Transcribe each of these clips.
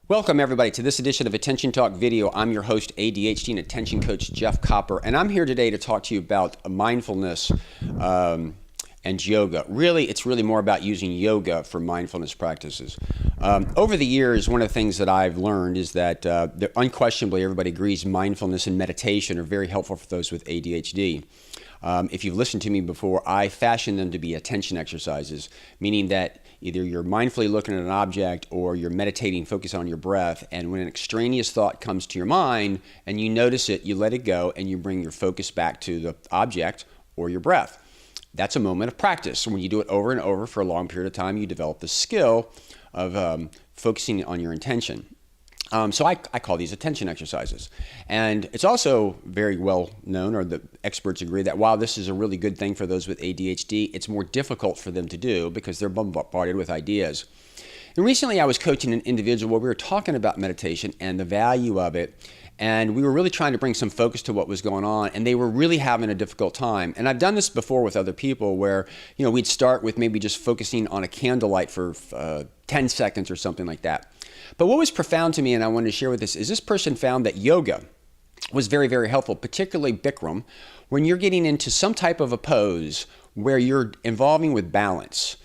Welcome everybody to this edition of Attention Talk Video. I'm your host, ADHD and Attention Coach Jeff Copper, and I'm here today to talk to you about mindfulness and yoga. It's really more about using yoga for mindfulness practices. Over the years, one of the things that I've learned is that unquestionably everybody agrees mindfulness and meditation are very helpful for those with ADHD. If you've listened to me before, I fashion them to be attention exercises, meaning that either you're mindfully looking at an object or you're meditating, focus on your breath, and when an extraneous thought comes to your mind and you notice it, you let it go and you bring your focus back to the object or your breath. That's a moment of practice. When you do it over and over for a long period of time, you develop the skill of focusing on your intention. So I call these attention exercises. And it's also very well known, or the experts agree, that while this is a really good thing for those with ADHD, it's more difficult for them to do because they're bombarded with ideas. And recently I was coaching an individual where we were talking about meditation and the value of it. And we were really trying to bring some focus to what was going on, and they were really having a difficult time. And I've done this before with other people where, we'd start with maybe just focusing on a candlelight for 10 seconds or something like that. But what was profound to me, and I wanted to share with this person found that yoga was very, very helpful, particularly Bikram, when you're getting into some type of a pose where you're involving with balance,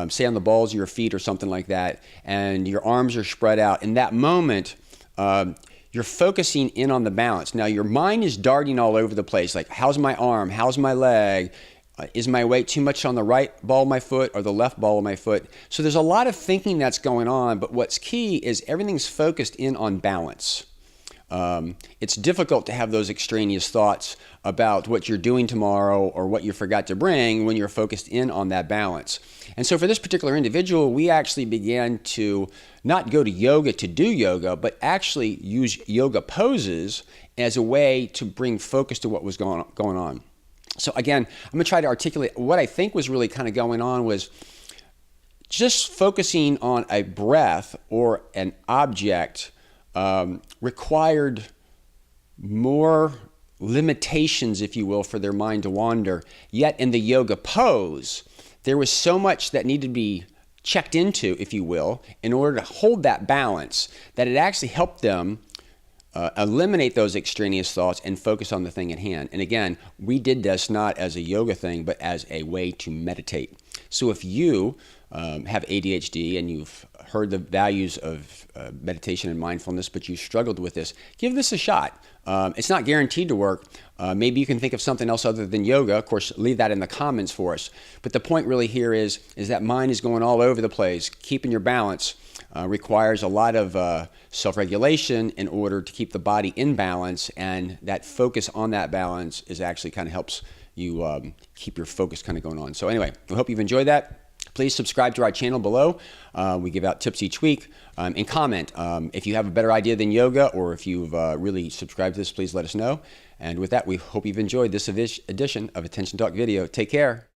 say on the balls of your feet or something like that, and your arms are spread out. In that moment, you're focusing in on the balance. Now, your mind is darting all over the place, like, how's my arm? How's my leg? Is my weight too much on the right ball of my foot or the left ball of my foot? So there's a lot of thinking that's going on, but what's key is everything's focused in on balance. It's difficult to have those extraneous thoughts about what you're doing tomorrow or what you forgot to bring when you're focused in on that balance. And so for this particular individual, we actually began to not go to yoga to do yoga, but actually use yoga poses as a way to bring focus to what was going on. So again, I'm going to try to articulate what I think was really kind of going on was just focusing on a breath or an object required more limitations, if you will, for their mind to wander. Yet in the yoga pose, there was so much that needed to be checked into, if you will, in order to hold that balance, that it actually helped them eliminate those extraneous thoughts and focus on the thing at hand. And again, we did this not as a yoga thing, but as a way to meditate. So if you have ADHD and you've heard the values of meditation and mindfulness, but you struggled with this, give this a shot. It's not guaranteed to work. Maybe you can think of something else other than yoga. Of course, leave that in the comments for us. But the point really here is that mind is going all over the place. Keeping your balance requires a lot of self-regulation in order to keep the body in balance, and that focus on that balance is actually kind of helps you keep your focus kind of going on. So anyway, I hope you've enjoyed that. Please subscribe to our channel below. We give out tips each week, and comment. If you have a better idea than yoga, or if you've really subscribed to this, please let us know. And with that, we hope you've enjoyed this edition of Attention Talk Video. Take care.